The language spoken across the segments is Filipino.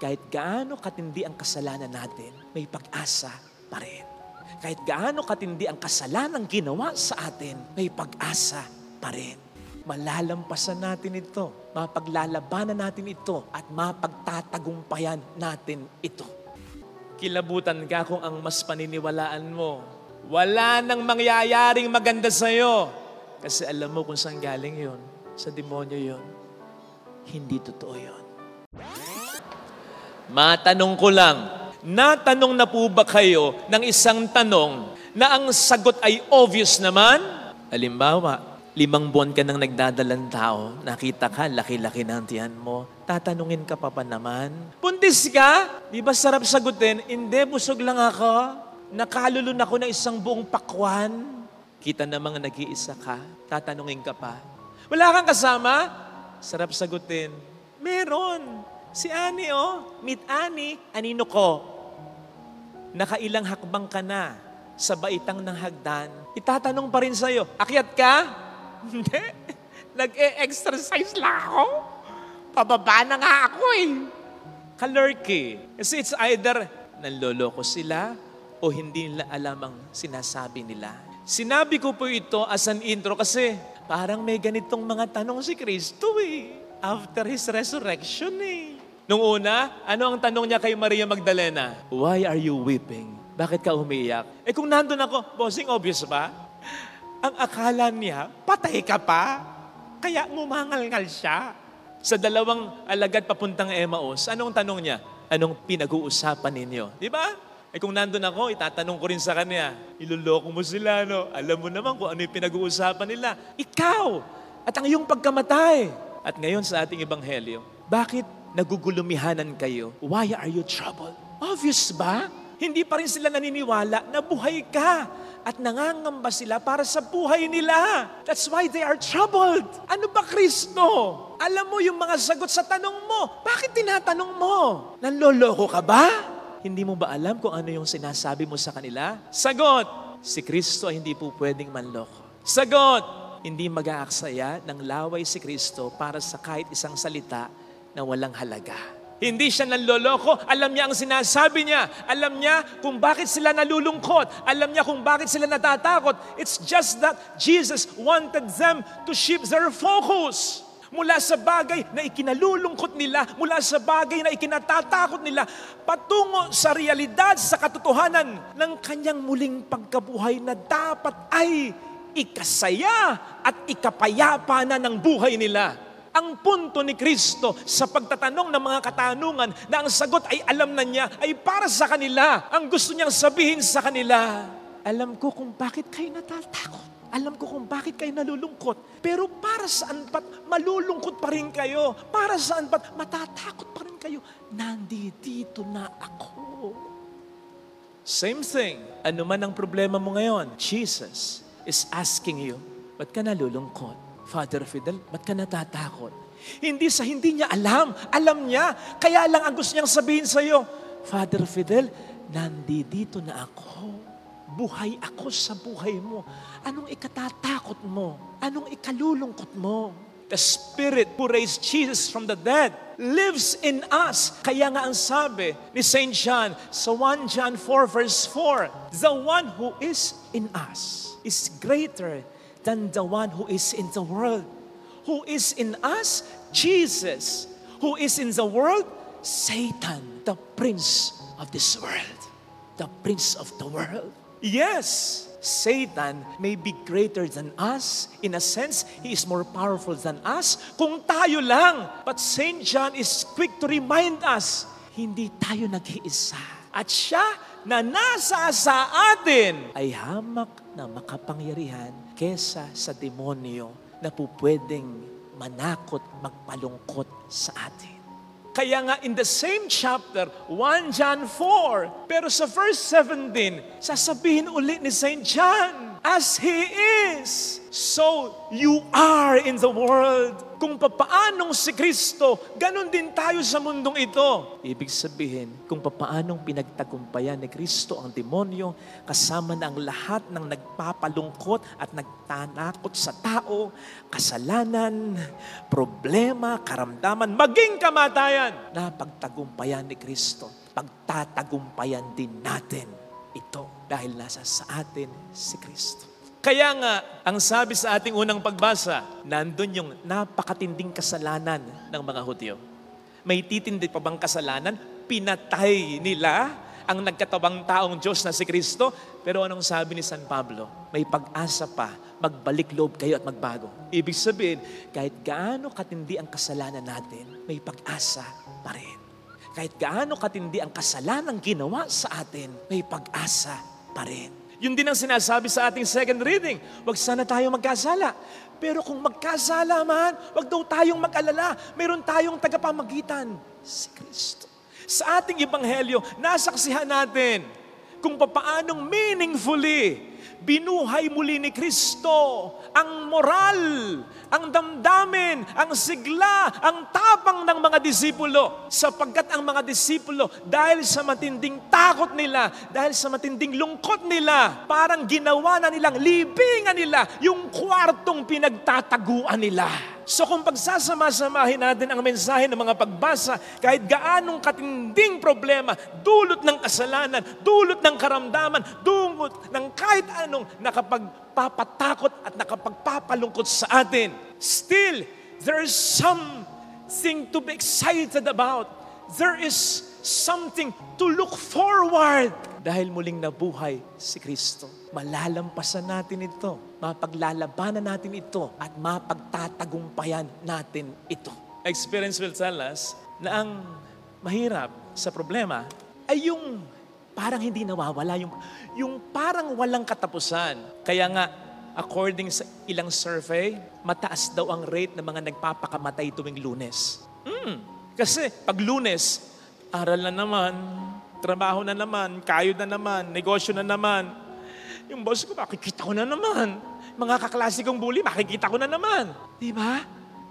kahit gaano katindi ang kasalanan natin, may pag-asa pa rin. Kahit gaano katindi ang kasalanang ginawa sa atin, may pag-asa pa rin. Malalampasan natin ito, mapaglalabanan natin ito, at mapagtatagumpayan natin ito. Kilabutan ka kung ang mas paniniwalaan mo, wala nang mangyayaring maganda sa'yo. Kasi alam mo kung saan galing yun. Sa demonyo yun. Hindi totoo yun. Matanong ko lang, natanong na po ba kayo ng isang tanong na ang sagot ay obvious naman? Halimbawa, 5 buwan ka nang nagdadalang tao, nakita ka, laki-laki ng tiyan mo, tatanungin ka pa naman? Buntis ka? Di ba sarap sagutin? Hindi, busog lang ako. Nakalulun ako ng isang buong pakwan. Kita namang nag-iisa ka, tatanungin ka pa. Wala kang kasama? Sarap sagutin. Meron. Si Ani, Meet Ani. Anino ko? Nakailang hakbang ka na sa baitang ng hagdan. Itatanong pa rin sa'yo, akyat ka? Hindi. Nag-e-exercise lang ako. Pababa na nga ako Kalurky. Kasi it's either nanloloko sila o hindi nila alam ang sinasabi nila. Sinabi ko po ito as an intro kasi parang may ganitong mga tanong si Kristo after His resurrection Nung una, ano ang tanong niya kay Maria Magdalena? Why are you weeping? Bakit ka umiiyak? Kung nandun ako, bossing, obvious ba? Ang akala niya, patay ka pa. Kaya ngumangal-ngal siya. Sa 2 alagad papuntang Emmaus, anong tanong niya? Anong pinag-uusapan ninyo? Di ba? Kung nandun ako, itatanong ko rin sa kanya, iluloko mo sila, Alam mo naman kung ano yung pinag-uusapan nila. Ikaw! At ang iyong pagkamatay. At ngayon sa ating ebanghelyo, bakit nagugulumihanan kayo? Why are you troubled? Obvious ba? Hindi pa rin sila naniniwala na buhay ka. At nangangamba sila para sa buhay nila. That's why they are troubled. Ano ba, Kristo? Alam mo yung mga sagot sa tanong mo. Bakit tinatanong mo? Nanloloko ka ba? Hindi mo ba alam kung ano yung sinasabi mo sa kanila? Sagot, si Kristo ay hindi po pwedeng manloko. Sagot, hindi mag-aaksaya ng laway si Kristo para sa kahit isang salita na walang halaga. Hindi siya nanloloko. Alam niya ang sinasabi niya. Alam niya kung bakit sila nalulungkot. Alam niya kung bakit sila natatakot. It's just that Jesus wanted them to shift their focus mula sa bagay na ikinalulungkot nila, mula sa bagay na ikinatatakot nila, patungo sa realidad, sa katotohanan ng kanyang muling pagkabuhay na dapat ay ikasaya at ikapayapa na ng buhay nila. Ang punto ni Kristo sa pagtatanong ng mga katanungan na ang sagot ay alam na niya, ay para sa kanila. Ang gusto niyang sabihin sa kanila, alam ko kung bakit kayo natatakot. Alam ko kung bakit kayo nalulungkot. Pero para saan ba't malulungkot pa rin kayo? Para saan ba't matatakot pa rin kayo? Nandito na ako. Same thing. Ano man ang problema mo ngayon, Jesus is asking you, ba't ka nalulungkot? Father Fidel, ba't ka natatakot? Hindi sa hindi niya alam. Alam niya. Kaya lang ang gusto niyang sabihin sa iyo, Father Fidel, nandito na ako. Buhay ako sa buhay mo. Anong ikatatakot mo? Anong ikalulungkot mo? The Spirit who raised Jesus from the dead lives in us. Kaya nga ang sabi ni St. John sa 1 John 4 verse 4, the one who is in us is greater than the one who is in the world. Who is in us? Jesus. Who is in the world? Satan, the prince of this world. The prince of the world. Yes, Satan may be greater than us. In a sense, he is more powerful than us. Kung tayo lang. But St. John is quick to remind us, hindi tayo nag-iisa. At siya na nasa sa atin ay hamak na makapangyarihan kesa sa demonyo na pupwedeng manakot, magpalungkot sa atin. Kaya nga in the same chapter, 1 John 4, pero sa verse 17, sasabihin ulit ni St. John, as He is, so you are in the world. Kung papaanong si Kristo, ganun din tayo sa mundong ito. Ibig sabihin, kung papaanong pinagtagumpayan ni Kristo ang demonyo, kasama na ang lahat ng nagpapalungkot at nagtanakot sa tao, kasalanan, problema, karamdaman, maging kamatayan, na pagtagumpayan ni Kristo, pagtatagumpayan din natin ito dahil nasa sa atin si Kristo. Kaya nga, ang sabi sa ating unang pagbasa, nandun yung napakatinding kasalanan ng mga Hudyo. May titindi pa bang kasalanan? Pinatay nila ang nagkatawang taong Diyos na si Kristo. Pero anong sabi ni San Pablo? May pag-asa pa, magbalik loob kayo at magbago. Ibig sabihin, kahit gaano katindi ang kasalanan natin, may pag-asa pa rin. Kahit gaano katindi ang kasalanang ginawa sa atin, may pag-asa pa rin. Yun din ang sinasabi sa ating second reading. Huwag sana tayo magkasala. Pero kung magkasala man, huwag daw tayong mag-alala. Meron tayong tagapamagitan, si Kristo. Sa ating ebanghelyo, nasaksihan natin kung papaanong meaningfully binuhay muli ni Kristo ang moral, ang damdamin, ang sigla, ang tapang ng mga disipulo. Sapagkat ang mga disipulo, dahil sa matinding takot nila, dahil sa matinding lungkot nila, parang ginawa na nilang libingan nila yung kwartong pinagtataguan nila. So kung pagsasama-samahin natin ang mensahe ng mga pagbasa, kahit gaanong katinding problema, dulot ng kasalanan, dulot ng karamdaman, dulot ng kahit anong nakapagpapatakot at nakapagpapalungkot sa atin, still, there is something to be excited about. There is something to look forward. Dahil muling nabuhay si Kristo. Malalampasan natin ito, mapaglalabanan natin ito, at mapagtatagumpayan natin ito. Experience will tell us na ang mahirap sa problema ay yung parang hindi nawawala, yung parang walang katapusan. Kaya nga, according sa ilang survey, mataas daw ang rate ng mga nagpapakamatay tuwing Lunes. Kasi pag Lunes, aral na naman, trabaho na naman, kayod na naman, negosyo na naman. Yung boss ko, makikita ko na naman. Mga kaklase kong bully, makikita ko na naman. Diba?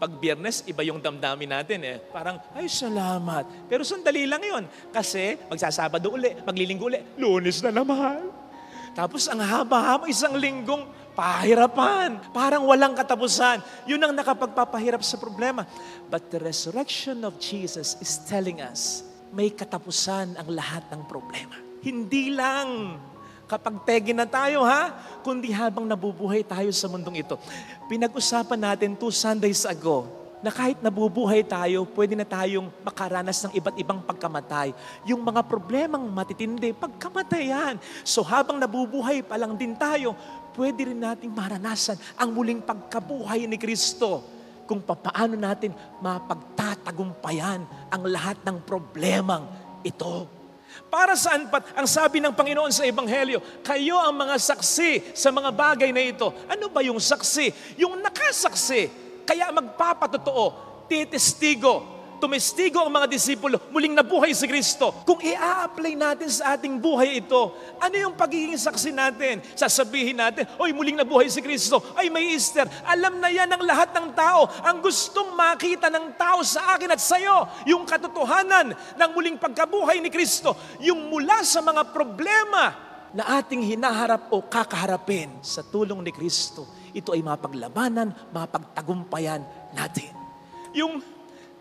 Pag Biyernes, iba yung damdamin natin eh. Parang, ay salamat. Pero sandali lang yun. Kasi magsasabado uli, maglilinggo uli, Lunes na naman. Tapos ang haba-haba, isang linggong pahirapan. Parang walang katapusan. Yun ang nakapagpapahirap sa problema. But the resurrection of Jesus is telling us, may katapusan ang lahat ng problema. Hindi lang kapag pegi na tayo kundi habang nabubuhay tayo sa mundong ito. Pinag-usapan natin 2 Sundays ago na kahit nabubuhay tayo, pwede na tayong makaranas ng iba't ibang pagkamatay. Yung mga problemang matitindi, pagkamatayan. So habang nabubuhay pa lang din tayo, pwede rin nating maranasan ang muling pagkabuhay ni Kristo. Kung papaano natin mapagtatagumpayan ang lahat ng problemang ito. Para saan pat ang sabi ng Panginoon sa Ebanghelyo, kayo ang mga saksi sa mga bagay na ito. Ano ba yung saksi? Yung nakasaksi, kaya magpapatotoo, titestigo, tumestigo ang mga disipulo, muling nabuhay si Kristo. Kung i-a-apply natin sa ating buhay ito, ano yung pagiging saksi natin? Sasabihin natin, oy, muling nabuhay si Kristo. Ay, may Easter. Alam na yan ng lahat ng tao. Ang gustong makita ng tao sa akin at sa iyo, yung katotohanan ng muling pagkabuhay ni Kristo, yung mula sa mga problema na ating hinaharap o kakaharapin sa tulong ni Kristo, ito ay mapaglabanan, mapagtagumpayan natin. Yung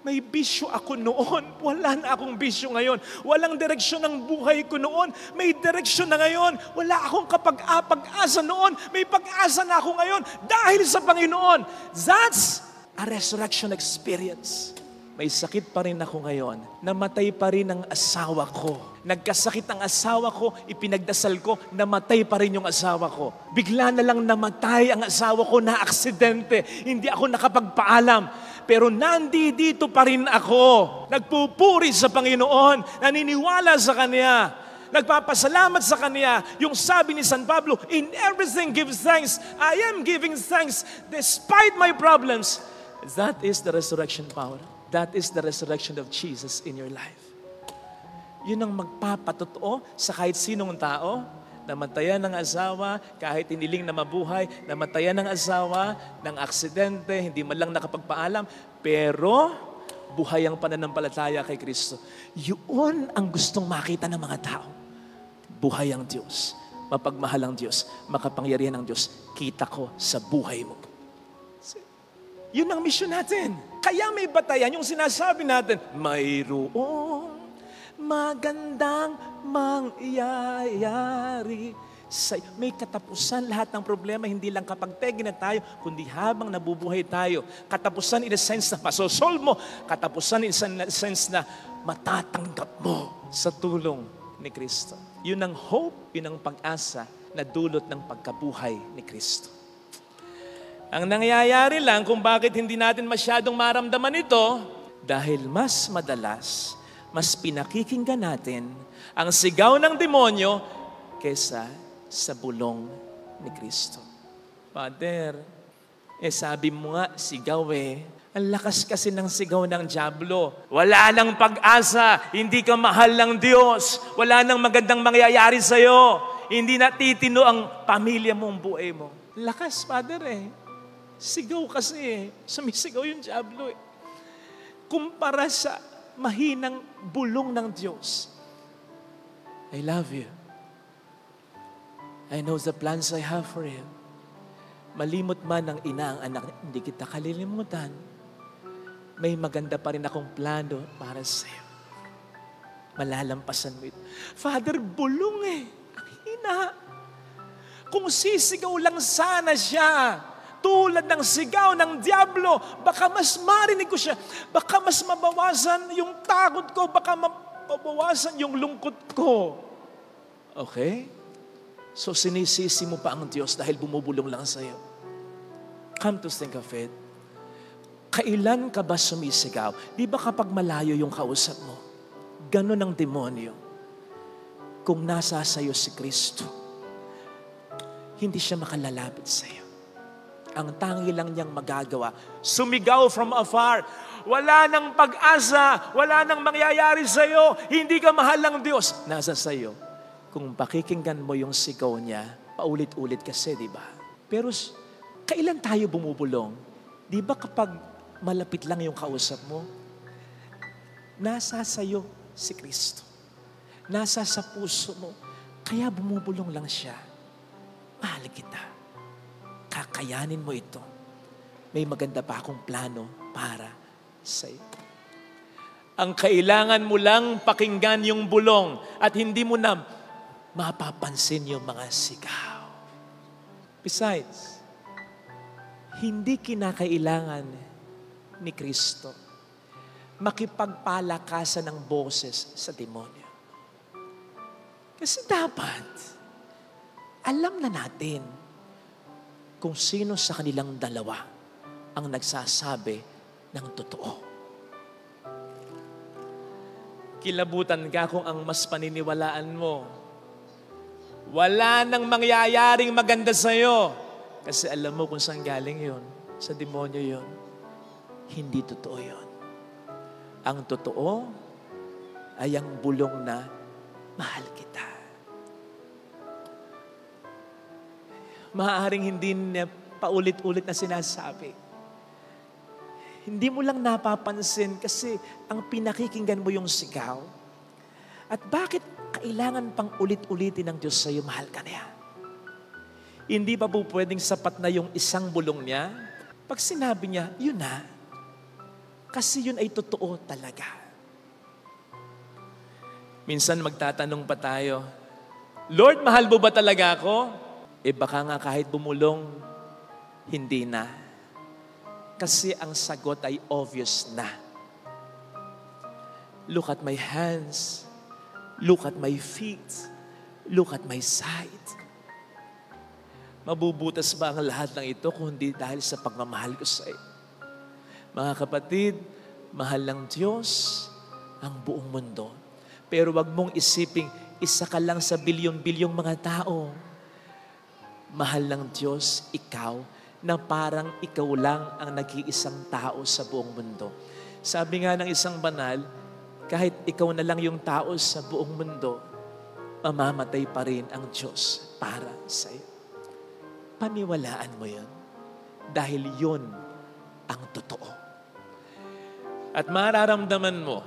may bisyo ako noon, wala na akong bisyo ngayon. Walang direksyon ng buhay ko noon, may direksyon na ngayon. Wala akong kapag-apag-asa noon, may pag-asa na ako ngayon dahil sa Panginoon. That's a resurrection experience. May sakit pa rin ako ngayon. Namatay pa rin ang asawa ko. Nagkasakit ang asawa ko, ipinagdasal ko, namatay pa rin yung asawa ko. Bigla na lang namatay ang asawa ko na aksidente. Hindi ako nakapagpaalam. Pero nandito pa rin ako. Nagpupuri sa Panginoon, naniniwala sa Kanya, nagpapasalamat sa Kanya. Yung sabi ni San Pablo, in everything give thanks. I am giving thanks despite my problems. That is the resurrection power. That is the resurrection of Jesus in your life. Yun ang magpapatotoo sa kahit sinong tao namatayan ng asawa, kahit hiniling na mabuhay, namatayan ng asawa, ng aksidente, hindi man lang nakapagpaalam, pero buhay ang pananampalataya kay Kristo. Yun ang gustong makita ng mga tao. Buhay ang Diyos, mapagmahal ang Diyos, makapangyarihan ang Diyos. Kita ko sa buhay mo. Yun ang mission natin. Kaya may batayan yung sinasabi natin, mayroong magandang mangyayari. May katapusan lahat ng problema, hindi lang kapag pegi na tayo, kundi habang nabubuhay tayo. Katapusan in the sense na masosolve mo, katapusan in the sense na matatanggap mo sa tulong ni Kristo. Yun ang hope, yun ang pag-asa na dulot ng pagkabuhay ni Kristo. Ang nangyayari lang kung bakit hindi natin masyadong maramdaman ito, dahil mas madalas, mas pinakikinggan natin ang sigaw ng demonyo kesa sa bulong ni Kristo. Father, sabi mo nga, sigaw Ang lakas kasi ng sigaw ng dyablo. Wala nang pag-asa, hindi ka mahal ng Diyos, wala nang magandang mangyayari sa'yo, hindi natitino ang pamilya mo, ang buhay mo. Lakas, Father Sigaw kasi sumisigaw yung dyablo Kumpara sa mahinang bulong ng Diyos. I love you. I know the plans I have for you. Malimot man ng ina ang anak, hindi kita kalilimutan. May maganda pa rin akong plano para sa iyo. Malalampasan mo ito. Father, bulong Ang hina. Kung sisigaw lang sana siya, tulad ng sigaw ng dyablo, baka mas marinig ko siya, baka mas mabawasan yung takot ko, baka mabawasan yung lungkot ko. Okay? So sinisisi mo pa ang Diyos dahil bumubulong lang sa'yo. Come to think of it, kailan ka ba sumisigaw? Di ba kapag malayo yung kausap mo, ganun ang demonyo. Kung nasa sa'yo si Kristo, hindi siya makalalapit sa'yo. Ang tangi lang niyang magagawa, sumigaw from afar. Wala nang pag-asa, wala nang mangyayari sa'yo, hindi ka mahal ng Diyos. Nasa sa'yo. Kung pakikinggan mo yung sigaw niya, paulit-ulit kasi, di ba? Pero kailan tayo bumubulong? Di ba kapag malapit lang yung kausap mo, nasa sa'yo si Kristo. Nasa sa puso mo. Kaya bumubulong lang siya. Mahal kita. Kakayanin mo ito. May maganda pa akong plano para sa iyo. Ang kailangan mo lang pakinggan yung bulong at hindi mo na mapapansin yung mga sigaw. Besides, hindi kinakailangan ni Kristo makipagpalakasan ng boses sa demonyo. Kasi dapat, alam na natin kung sino sa kanilang dalawa ang nagsasabi ng totoo. Kilabutan ka kung ang mas paniniwalaan mo. Wala nang mangyayaring maganda sa'yo. Kasi alam mo kung saan galing yun. Sa demonyo yun. Hindi totoo yun. Ang totoo ay ang bulong na mahal kita. Maaaring hindi niya paulit-ulit na sinasabi. Hindi mo lang napapansin kasi ang pinakikinggan mo yung sigaw. At bakit kailangan pang ulit-ulitin ng Diyos sa'yo, mahal ka niya? Hindi ba po pwedeng sapat na yung isang bulong niya? Pag sinabi niya, yun na. Kasi yun ay totoo talaga. Minsan magtatanong pa tayo, Lord, mahal mo ba talaga ako? Baka nga kahit bumulong, hindi na. Kasi ang sagot ay obvious na. Look at my hands. Look at my feet. Look at my side. Mabubutas ba ang lahat ng ito kung hindi dahil sa pagmamahal ko sa iyo? Mga kapatid, mahal ng Diyos ang buong mundo. Pero wag mong isiping isa ka lang sa bilyon-bilyong mga tao. Mahal ng Diyos, ikaw, na parang ikaw lang ang nag-iisang tao sa buong mundo. Sabi nga ng isang banal, kahit ikaw na lang yung tao sa buong mundo, mamamatay pa rin ang Diyos para sa iyo. Paniwalaan mo yun. Dahil yun ang totoo. At mararamdaman mo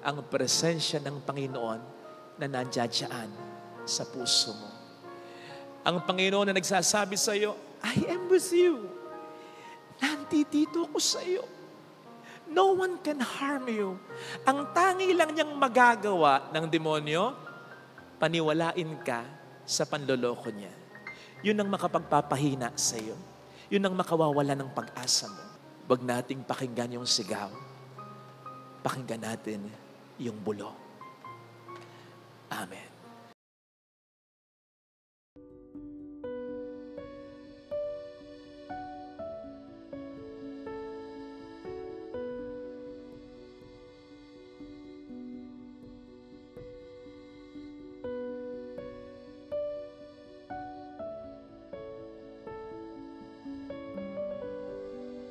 ang presensya ng Panginoon na nandiyan sa puso mo. Ang Panginoon na nagsasabi sa iyo, I am with you. Nandito ako sa iyo. No one can harm you. Ang tangi lang niyang magagawa ng demonyo, paniwalain ka sa panloloko niya. Yun ang makapagpapahina sa iyo. Yun ang makawawala ng pag-asa mo. Huwag nating pakinggan yung sigaw. Pakinggan natin yung bulo. Amen.